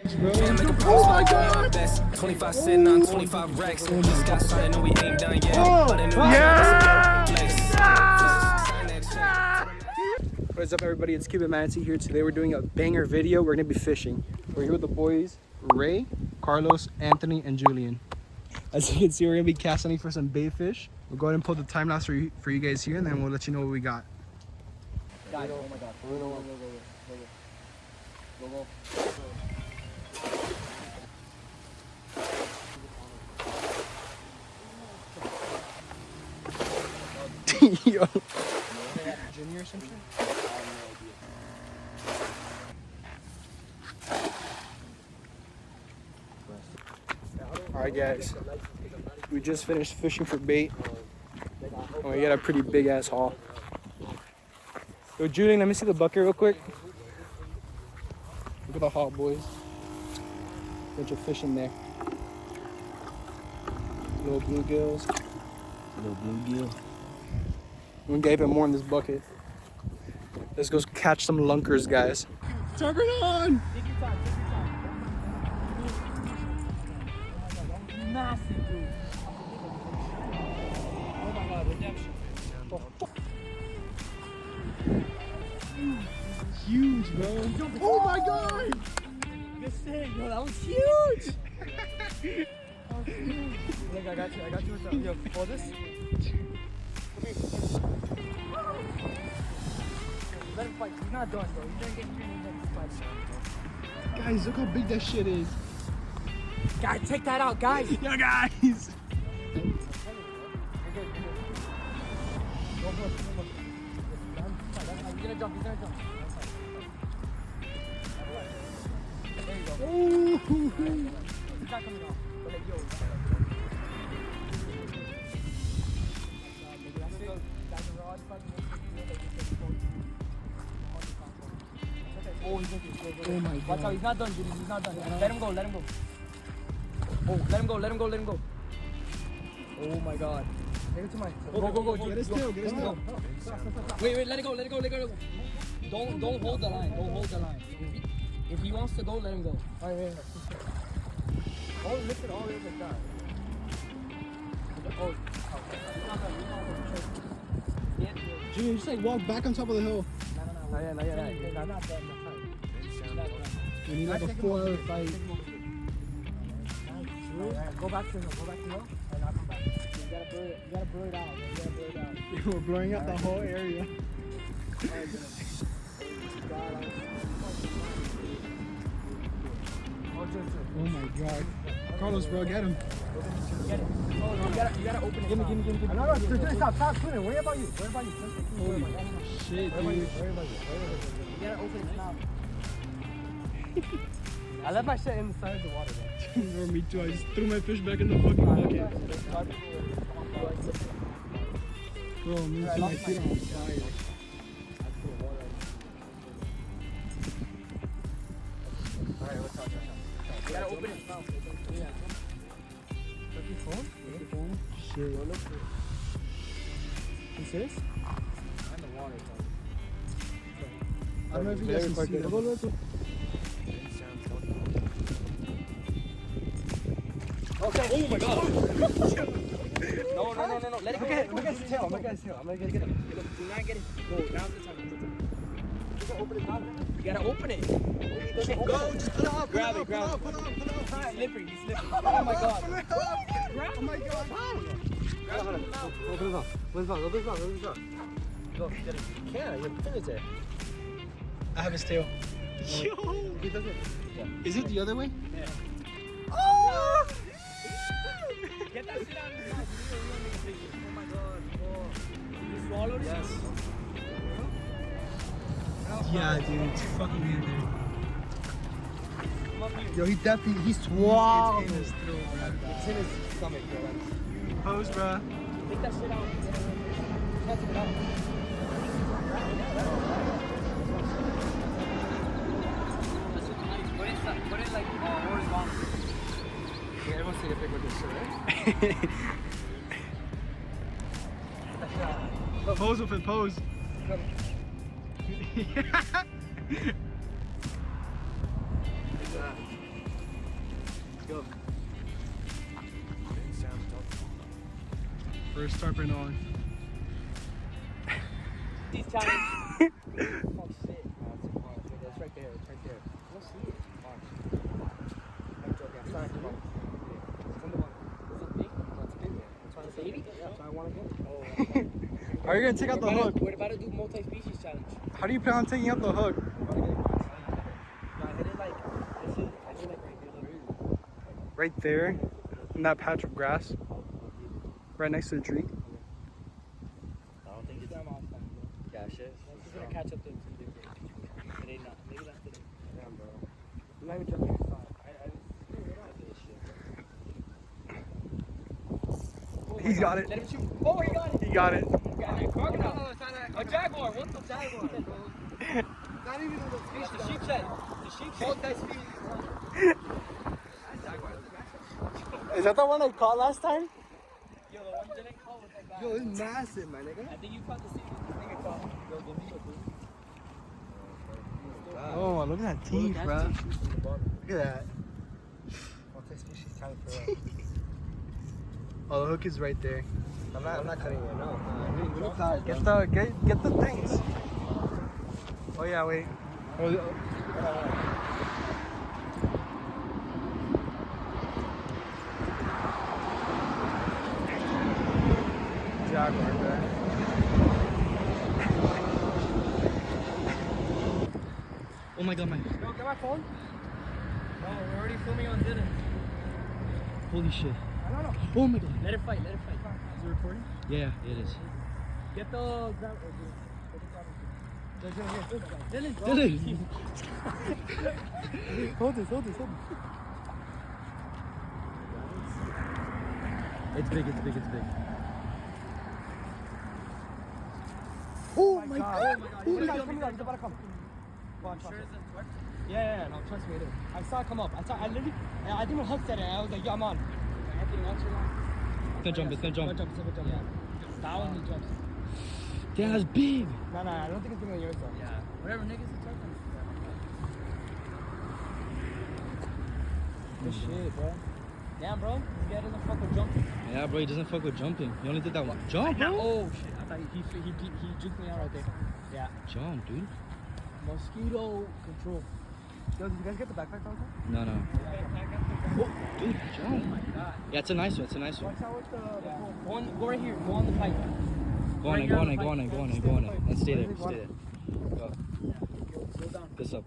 Oh my god! 25 sitting on 25 racks. Just got signed and we ain't done yet. What is up, everybody? It's Cuban Manatee here. Today we're doing a banger video. We're gonna be fishing. We're here with the boys, Ray, Carlos, Anthony, and Julian. As you can see, we're gonna be casting for some bait fish. We'll go ahead and pull the time lapse for you guys here, and then we'll let you know what we got. Guys, oh my god. Go. Yo. Junior or something? Alright guys, we just finished fishing for bait. Oh, we got a pretty big ass haul. Yo Julian, let me see the bucket real quick. Look at the haul, boys. Bunch of fish in there. Little bluegills. Little bluegill. We're gonna get even more in this bucket. Let's go catch some lunkers, guys. Tarpon! Take your time. Massive, dude. Oh my god, redemption. Huge, bro. Oh my god! Good thing, yo, that was huge! That was huge. Look, I got you with the, yo, for this. Come here. Let him fight. He's not done, bro. He's gonna get you in the next fight. Guys, look how big that shit is. Guys, check that out, guys. Yo, guys. He's gonna jump. There you go. Oh. He's not coming off. But like, yo. Oh, he's okay. Oh my god. Watch out, he's not done, Jimmy. He's not done. Let him go. Oh, let him go. Oh my god. Take it to mine. Go. Get his tail, get his tail. Wait, let it go. Don't hold the line. If he wants to go, let him go. Alright, wait. Oh, lift it all the way like that. Oh, Junior, just like walk back on top of the hill. No, not done. We need like a 4-hour fight. Alright, go back to the hill. And I'll come back. You gotta blur it out. We're blowing out the whole area. Oh my god. Carlos, bro, get him. Get it. Oh, no, you gotta open it. Give me. No, stop swimming. Worry about you. Holy shit, dude. Worry about you. You gotta open it now. I left my shit in the side of the water, Bro, me too. I just threw my fish back in the fucking bucket. Bro, me too. My feet are on fire. Alright, let's talk. You gotta open it now. Yeah. Look your phone? Shit. You serious? I'm in the water, I don't know if you guys can see that. Okay. Oh my god. No. Let it go. I'm gonna get his tail. I'm gonna get him. Do not get it. Go. Now's the time. You gotta open it now. You gotta open it. Go, just put it up. Grab it. Put it up. Slippery. He's slippery. Oh my god. Oh my god. Open it up. Open it up. Go, get it. You can't. You have to finish it. I have his tail. Yo. He does it. Is it the other way? Yeah. Oh! Get that shit out of his mouth. Oh my god. You swallowed it? Yes. Yeah, dude. It's fucking in there. Come up here. Yo, he swallowed. It's in his throat. It's in his stomach, bro. Pose, bro. Take that shit out. Can't take it out. Put it like horizontal. Okay, everyone's taking a pic with this shit, right? Pose with it, pose. First tarpon on. These challenge. Oh shit. It's right there. It's right there. I don't see it. Watch. I'm joking. I'm sorry. Come on. It's on the water. Is it big? No, it's a big one. That's why I said baby. That's why I want to get it. Oh. Are you gonna take out the hook? We're about to do multi-species challenge. How do you plan on taking out the hook? I hit it like this. I hit it like right there. Right there, in that patch of grass, right next to the tree. I don't think it's that much. Yeah, shit. It's gonna catch up to it. It ain't not. Maybe that's today. Damn, bro. I'm not even jumping your side. He's got it. Let him shoot. Oh, he got it. He got it. A jaguar. What the jaguar? Not even on the species. The sheep shed. The sheep shed. That species. Is that the one I caught last time? Yo, the one you didn't call was like that. Yo, it's massive, my nigga. I think you caught the same thing I caught. Yo, give me a clue. Oh, look at that teeth, bro. Look at that. Multi-species challenge for real. Oh, the hook is right there. I'm not cutting it. No. Get the things. Oh yeah, wait. Jaguar, man. Oh my god, man. Yo, get my phone. Oh, we're already filming on Dylan. Holy shit. I don't know. Oh my god. Let it fight. Let it fight. Is it recording? Yeah, it is. Get the grab. Dylan, Dylan. Hold this. It's big. Oh my god. He's about to come. Watch. Yeah, no, trust me, dude. I saw it come up. I didn't even hook at it. I was like, yeah, I'm on. Anthony, watch your line. It's gonna jump. Yeah. That one he jumps. Damn, that's big. No, I don't think it's bigger than yours though. Yeah. Whatever, niggas, it's talking. Good shit, bro. Damn, bro. This guy doesn't fuck with jumping. Yeah, bro, he doesn't fuck with jumping. He only did that one jump, bro. Oh shit! I thought he juked me out right there. Yeah. Jump, dude. Mosquito control. Yo, did you guys get the backpack also? No. Oh, dude, jump. Oh my god. Yeah, it's a nice one. Watch out with the phone. Go right here. Go on the pipe. Go on it. And stay there. Go. Go down. This up.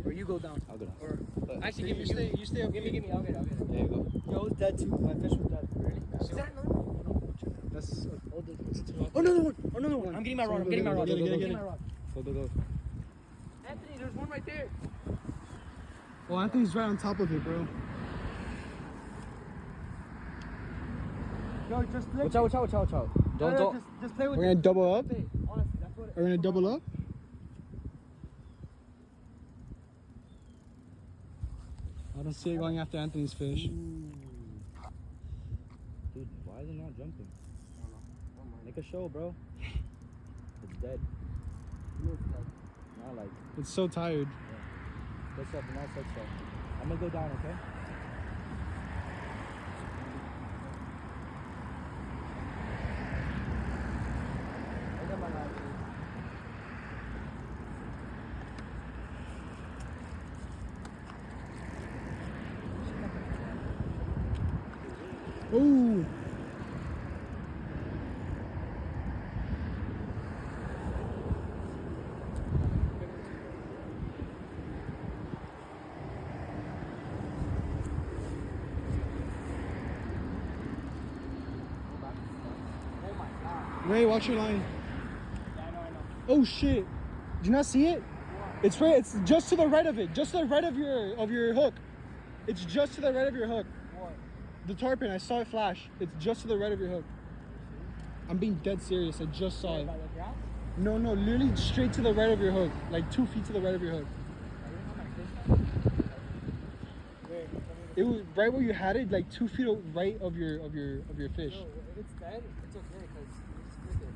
Or you go down. I'll go down. Or actually, you stay up. Give me. I'll get it. There you go. Yo, it's dead too. My fish was dead. Really? Is that another one? No, check that. That's Another one. I'm getting my rod. Get it. my rod. Go. Anthony, there's one right there. Oh, Anthony's right on top of it, bro. Yo, just Watch out. Don't. Just play with We're gonna double up? it. Honestly, that's what it Are we gonna double up? I don't see it going after Anthony's fish. Dude, why is it not jumping? I don't know. Make a show, bro. It's dead. Not like, It's so tired. what's up, nice stuff. I'm gonna go down, okay? I got my line. Ooh. Oh my god. Ray, watch your line. Yeah, I know. Oh shit. Do you not see it? It's right. It's just to the right of it. Just to the right of your hook. It's just to the right of your hook. What? The tarpon. I saw it flash. It's just to the right of your hook. I'm being dead serious. I just saw it. By the ground? No, literally straight to the right of your hook. Like 2 feet to the right of your hook. Where? It was right where you had it, like 2 feet right of your fish. No, if it's dead, it's okay because you just flip it.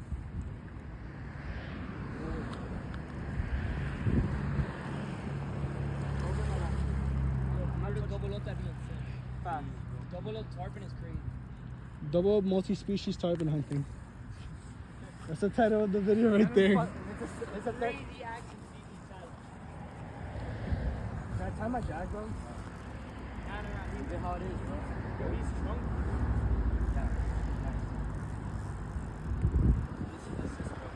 I'm gonna double up that being insane. Fast. Double up tarpon is crazy. Double multi-species tarpon hunting. That's the title of the video right there. It's a crazy action CG challenge. Can I tie my jag, bro? Is it how it is, bro? Yo, he's strong. Yeah, nice. This is bro.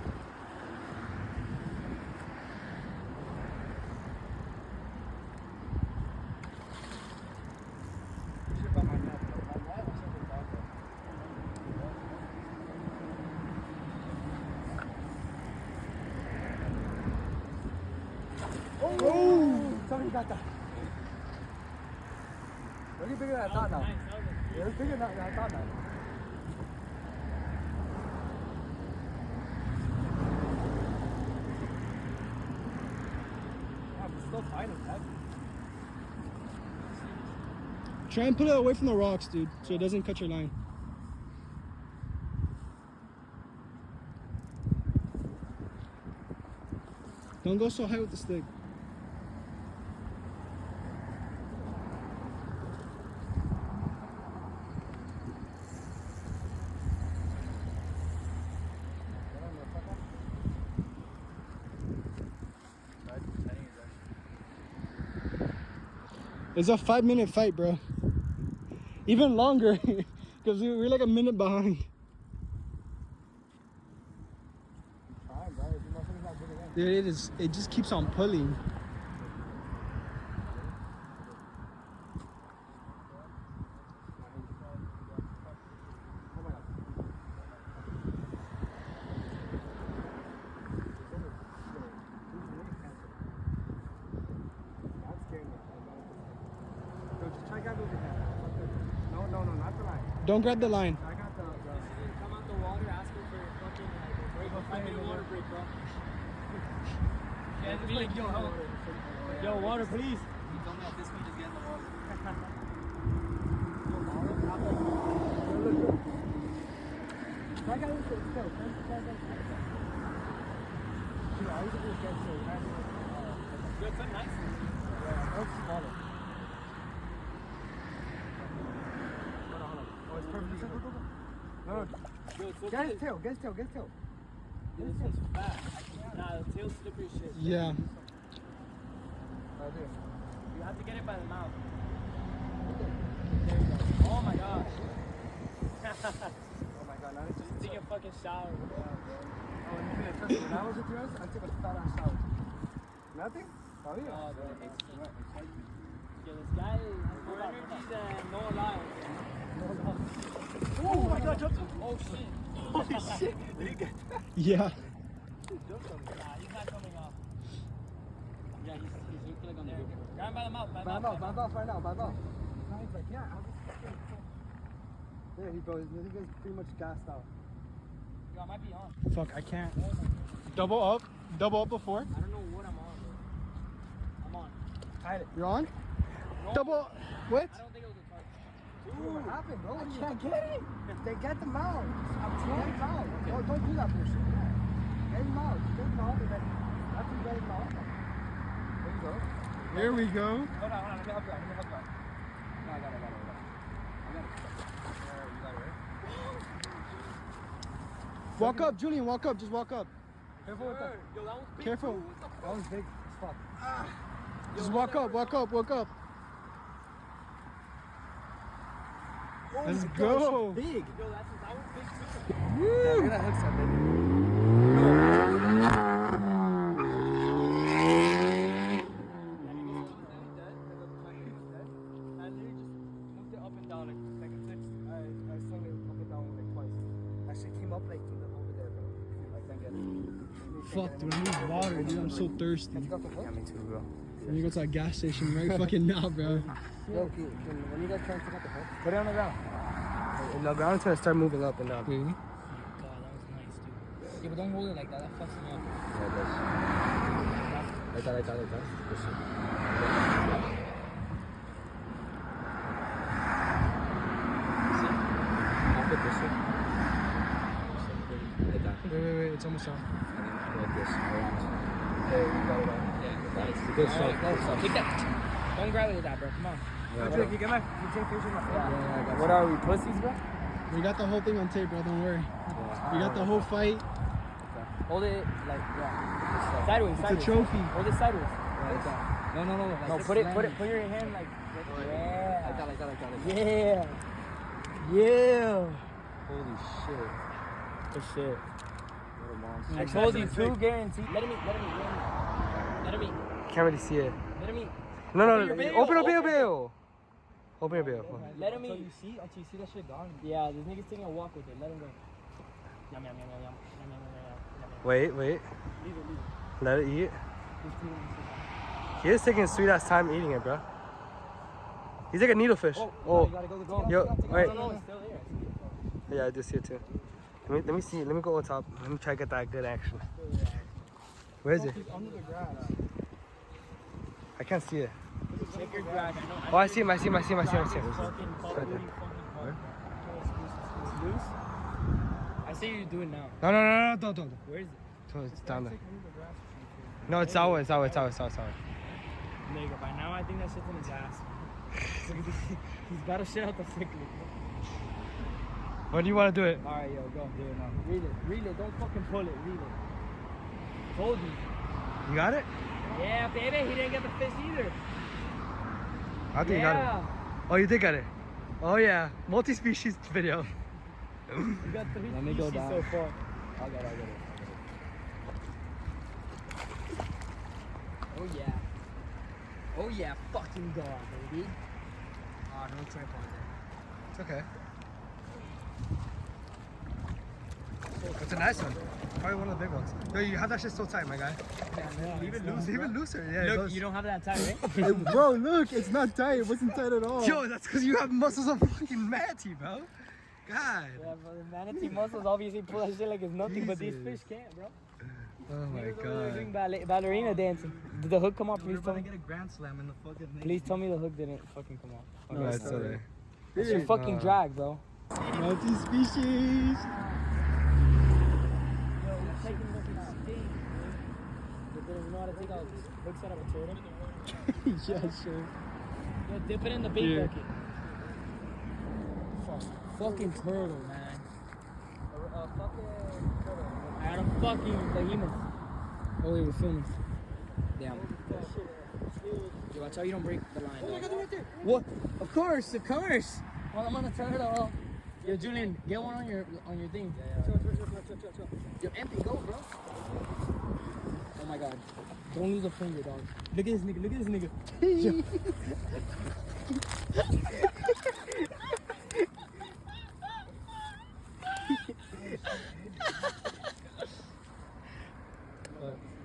Shit about my neck, bro. My neck was such a dog, bro. Oh! Somebody got that. Really bigger than I thought now. Yeah, it's bigger than I thought now. Yeah, but still fine with that. Try and pull it away from the rocks, dude, so it doesn't cut your line. Don't go so high with the stick. It's a 5-minute fight, bro. Even longer, because we're like a minute behind. Fine, bro. If you motherfuckers not good again. Dude, it just keeps on pulling. No, not the line. Don't grab the line. I got the. Come out the water asking for a fucking like break, a 5-minute water break, bro. Yeah, be like, yo, water, please. You told me at this speed just get in the water. I got into it still. I used to do it again, so Good, so nice. yeah, that's smaller. Hold on. Oh, it's perfect. Go. No. Yo, it's Get his tail. Get his tail. This is fat. Nah, the tail's slippery as shit. Yeah. Right there. You have to get it by the mouth. There you go. Oh my gosh. Oh my god, now it's just. Take a fucking shower. Oh, and you trust me. When I was with yours, I took a fat ass shower. Nothing? Oh, yeah. Oh, bro. Yo, this guy has more energy than no lie. Oh my god, jumped. Oh shit. Holy shit. Did he get that? Yeah. Nah, he's not coming off. Yeah, he's like on there. Grab him by the mouth, By mouth right now. Now he's like, yeah, I'll just fucking. There he goes. This guy's pretty much gassed out. Yo, I might be on. Fuck, I can't. Double up before. I don't know what I'm on, bro. I'm on. Tied it. You're on? No, Double. What? I don't think it was a target. Dude, what happened, bro? I can't get it. They get them out. I'm trying them out. Oh, don't do that bullshit. Yeah. Get them out. And then after you get them out, there you go. There we go. Hold on. Let me help you out. No, I got it. There, you got it, right? Walk up, Julian. Walk up. Just walk up. Careful with that. Yo, that was big. Careful. Too. What the fuck? That was big as fuck. Just walk up. Walk up. Oh Let's my gosh, go. Big. Yo, that was big too. Yeah, look at that hook set, baby. I literally just moved it up and down like a six. I swung it up and down like twice. That shit came up like over there, bro. I can't get it. Fuck, dude. I need water, dude. I'm so thirsty. Have you got the hook? Yeah, me too, bro. Let me go to that gas station right fucking now, bro. Yo, when you guys try to pick up the hook, put it on the ground. On the ground until I start moving up and down. Really? God, that was nice, dude. Yeah, but don't hold it like that. That fucks me up. Yeah, it does. Like that. This shit. I'll put this shit. Like that. Wait. It's almost out. Like this. There, you got it on. Yeah, nice. Good stuff. Take that. Don't grab it with that, bro. Come on. Yeah, you take pictures of my phone? Yeah, I got What are we, pussies, bro? We got the whole thing on tape, bro. Don't worry. We got the whole fight. Hold it like sideways. It's a trophy. Hold it sideways. No. No, put your hand like. Yeah. Like that. Yeah. Yeah. Holy shit. Good shit. What a monster. I told you 2 guaranteed. Let him eat. Can't really see it. Let him eat. No. your bill. Open your bill. Open your bill. Let him Until eat. you see that shit gone. Yeah, this nigga's taking a walk with it. Let him go. Yum. Wait. Leave it. Let it eat. 15 minutes. He is taking sweet ass time eating it, bro. He's like a needlefish. You Oh. gotta go. Yo, wait. No, it's still here. Yeah, I do see it too. Let me see. Let me go on top. Let me try to get that good action. Where is it? Under the grass. I can't see it. Check your drag. I know. Oh, I see him. Fucking Call of Duty fucking hard. It's loose. I say you do it now. No, don't. Where is it? So it's down there. No, it's our. Nigga, by now I think that shit's in his ass. He's got to shit out the sickly. When do you want to do it? Alright, yo, go. Do it now. Reel it. Don't fucking pull it. Reel it. Told you. You got it? Yeah, baby. He didn't get the fish either. I think you got it. Oh, you did get it. Oh yeah, multi-species video. You got 3 Let me go species down. so far. I'll get it. Oh yeah, fucking God, baby. Oh, no tripod there. It's okay. It's a nice one. Probably one of the big ones. Yo, you have that shit so tight, my guy. Leave it loose. Leave it looser. Yeah, it Look, goes. you don't have that tight, right? Hey, bro, look, it's not tight. It wasn't tight at all. Yo, that's because you have muscles of fucking manatee, bro. God. Yeah, but the manatee muscles obviously pull that shit like it's nothing, but these Jesus. fish can't, bro. Oh my Niggas over there doing god. ballerina dancing. Did the hook come off? Please tell me. get a grand slam in the fucking. Please tell me the hook didn't fucking come off. No, it's still there. It's your fucking drag, bro. Multi-species. Yo, he's taking fucking sting. You know how to take out hooks out of a turtle? Yeah, sure. Yo, dip it in the bait Here. bucket. Fucking turtle, man. I had a fucking behemoth. Oh, wait, we're filming. Damn. Yo, watch how you don't break the line. What? Of course. Well, I'm on the turtle. Yo, Julian, get one on your thing. Chill. Yo, empty, go, bro. Oh my god. Don't lose a finger, dog. Look at this nigga. Yo.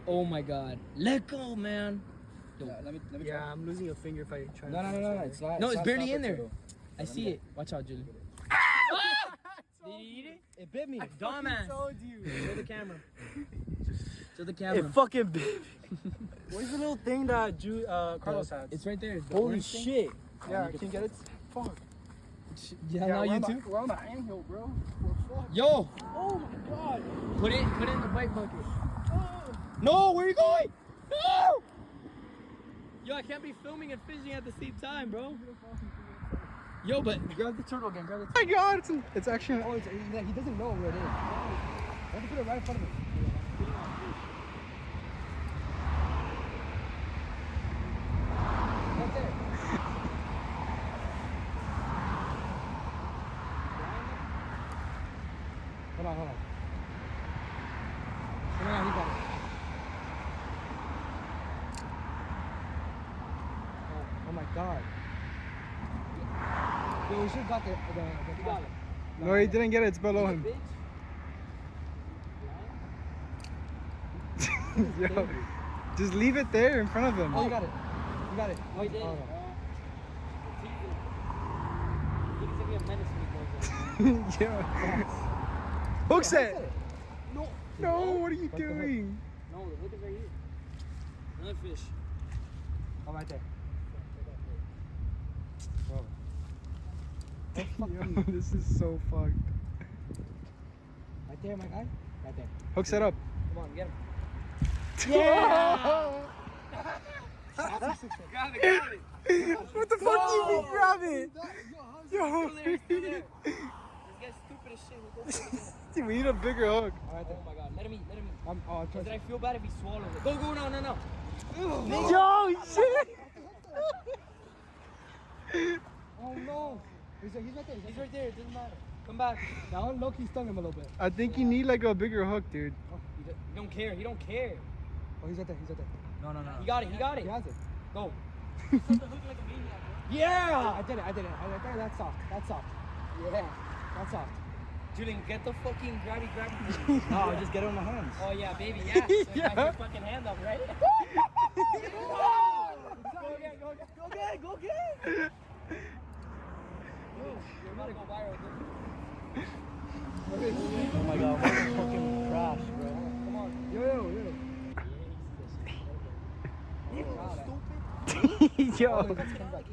Oh my god. Let go, man. Yeah, let me Yeah, I'm losing a finger if I try. No. It's not. No, it's not barely stop in there. turtle. I see it. Watch out, Julian. Did you eat it? It bit me. Dumbass. told you. Show the camera. Show the camera. fucking bit. Where's the little thing that Carlos had? It's right there. The Holy orange thing. shit. Yeah, can you get it? Fuck. Yeah, now you too. We're on the anthill, bro. We're fucked. Yo, Oh my god. put it in the bike bucket. No, where you going? No! Yo, I can't be filming and fishing at the same time, bro. Yo, but Grab the turtle again. Oh my god, it's actually. Oh, he doesn't know where it is. I have to put it right in front of him. Right there. Hold on. Come on, he got it. Oh my god. Yo, we should have got the plastic. No, he didn't get it. It's below him. Yo, just leave it there in front of him. Oh, you got it. Oh, he did. Oh, He's gonna be a menace when he goes Yeah. Hook set. No. No, what are you doing? No, the hook is right here. Another fish. Oh, right there. Yo, this is so fucked. Right there, my guy. Right there. Hook set up. Come on, get him. Yeah! Grab it. What the fuck do you mean grab it? Yo! Still there. This guy's as shit. We'll go for it. We need a bigger hook. Alright then. Oh my god, let him eat. I'm Did trying I feel bad if he swallowed it? Go, no. Yo, shit. Oh no. He's right there. He's right there, it doesn't matter. Come back. That one low-key stung him a little bit. I think you need like a bigger hook, dude. He don't care, he don't care. Oh, he's right there. No. He got it. He has it. Go. Yeah! I did it. I think that's soft. Yeah, that's soft. Julian, get the fucking grabby. No, just get it in my hands. Oh yeah, baby, yeah. So Yeah. Back your fucking hand up, right? Go again. You're about to go viral, dude. Oh my god, what a fucking crash, bro. Come on. Yo. Yo. Come back.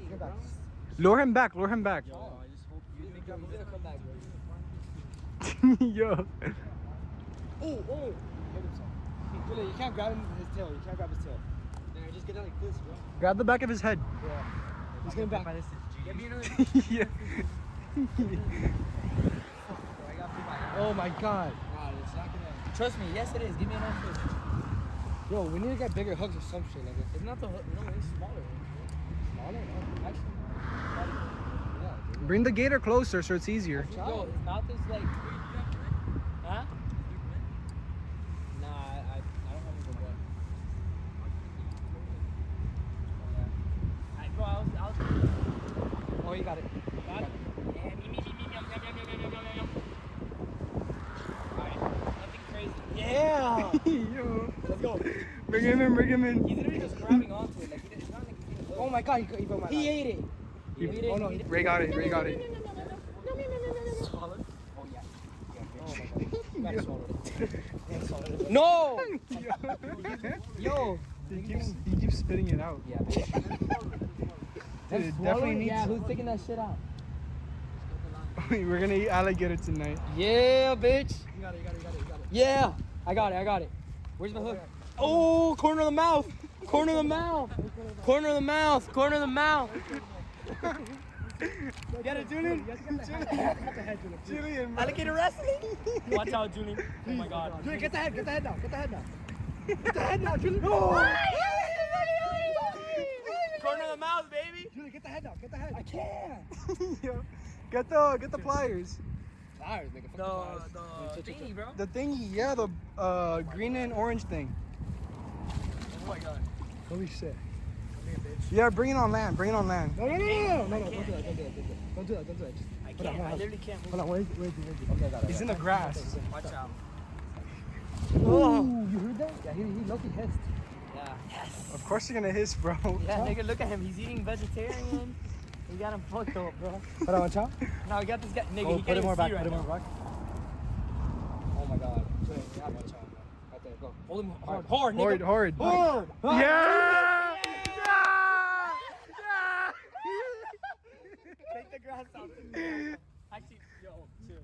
Lure him back. Yo, I just hope you make that. He's gonna come back, bro. Yo. Oh. Hit himself. Julian, you can't grab his tail. Then just get it like this, bro. Grab the back of his head. Yeah. He's coming back. Get me another. Yeah. I got food by Oh my god. Nah, it's not gonna. Trust me, yes it is. Give me another fish. Yo, we need to get bigger hooks or some shit like It's not the hook. No, it's smaller. Smaller? No, actually. Yeah, dude. Bring the gator closer so it's easier. Yo, his mouth is like. Huh? Nah, I don't have any blood. Bro, I was. Oh, you got it. Got it? Yeah, me, yum. Alright, nothing crazy. Yeah! Yo. Let's go. Bring him in. He's literally just grabbing onto it. Like, it's not like he's eating Oh my god, he broke my He ate it. Oh no, he Ray got it. Swallowed? Oh, yeah. Oh my god. You gotta swallow it. No! Yo! He keeps spitting it out. Yeah, Dude, it definitely needs. Yeah, who's taking that shit out? We're gonna eat alligator tonight. Yeah, bitch. You got it. Yeah. I got it. Where's my hook? Oh, corner of the mouth. Corner of the mouth. Get it, Julian. Julian, Alligator wrestling. Watch out, Julian. Oh my god. Julian, get the head now. Get the head now, Julian. No! Corner of the mouth, baby. Julian, get the head now. I can't. Yo, get the pliers. Pliers, nigga. The thingy, bro. The thingy, yeah, the green and orange thing. Oh my god. Holy shit. Yeah, bring it on land. No, don't do that. Just I can't. I literally can't move. hold on, where's he? Okay, I got it. He's in the grass. Watch out. Oh, you heard that? Yeah, he lucky hissed. Yeah. Yes. Of course you're gonna hiss, bro. Yeah, nigga, look at him. He's eating vegetarian. We got him fucked up, bro. Hold on, watch out. Now we got this guy. Nigga, Oh, he put it can't more even back. see right now. Oh my god. Julian, you gotta watch out, man. Right there, go. Hold him hard, nigga. Hard. Hard. Yeah! Take the grass out. Actually, yo, chill.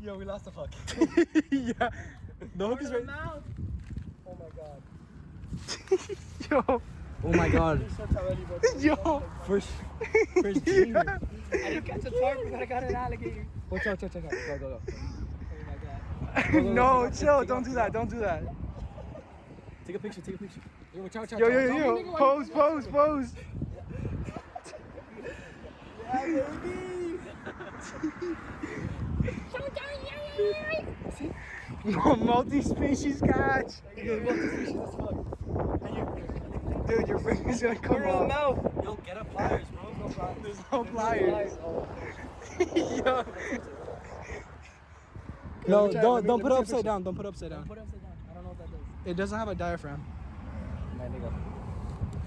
Yo, we lost the fuck. Yeah. The hook is Corner of right. the mouth. Oh my god. Yo. Oh my god. Yo. First Yeah. I didn't catch a tarpon, but I got an alligator. Watch out. Go. Oh my god. No, chill. Don't do that. Take a picture. Yo, watch out. Yo. Pose. Yeah, baby. Multi-species catch. Dude, your finger's gonna come Corner of the off. mouth. Yo, get up pliers, bro. No pliers. There's no pliers. Yo. No, don't put it upside down. Put it upside down. I don't know what that does. It doesn't have a diaphragm. Man, nigga.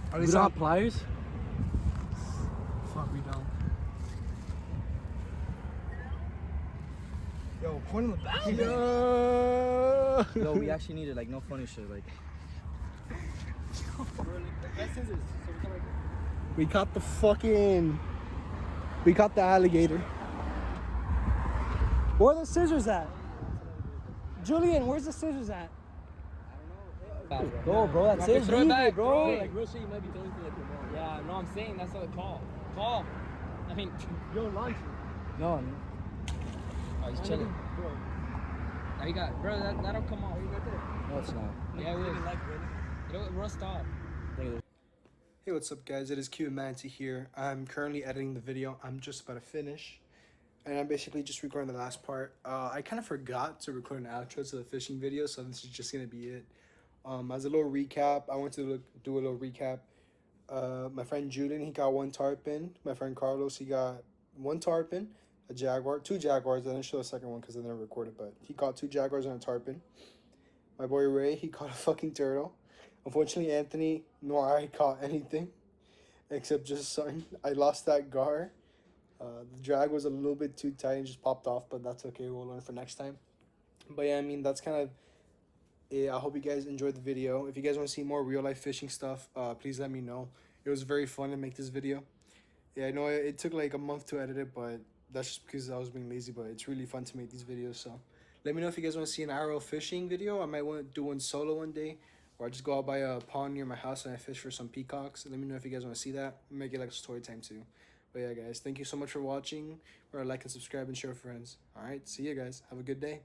At We least don't I- have pliers? Fuck, we don't. Yo, point in the back. Yo. Yo, we actually need it, like, no funny shit, like. We caught the alligator. Where are the scissors at? Julian, where's the scissors at? Go, bro. That's it. Throw it back, bro. Like, real shit, you might be throwing through like your ball. Yeah, no, I'm saying that's not a call. Call. I mean, Yo, launch it. No. Oh, he's chilling. Now you got, bro. That'll come off. No, it's not. Yeah, it will. It'll rust off. Hey, what's up, guys? It is Cuban Manatee here. I'm currently editing the video. I'm just about to finish. And I'm basically just recording the last part. I kind of forgot to record an outro to the fishing video, so this is just going to be it. As a little recap, I want to do a little recap. My friend Julian, he got 1 tarpon. My friend Carlos, he got 1 tarpon, a jaguar, 2 jaguars. I didn't show the second one because I didn't record it, but he caught 2 jaguars and a tarpon. My boy Ray, he caught a fucking turtle. Unfortunately, Anthony nor I caught anything except just something. I lost that gar. The drag was a little bit too tight and just popped off, but that's okay. We'll learn for next time. But yeah, I mean, that's kind of it. I hope you guys enjoyed the video. If you guys want to see more real life fishing stuff, please let me know. It was very fun to make this video. Yeah, I know it took like a month to edit it, but that's just because I was being lazy. But it's really fun to make these videos. So let me know if you guys want to see an arrow fishing video. I might want to do one solo one day. Or I just go out by a pond near my house and I fish for some peacocks. Let me know if you guys want to see that. Make it like a story time too. But yeah, guys, thank you so much for watching. Remember to like and subscribe and share with friends. All right, see you guys. Have a good day.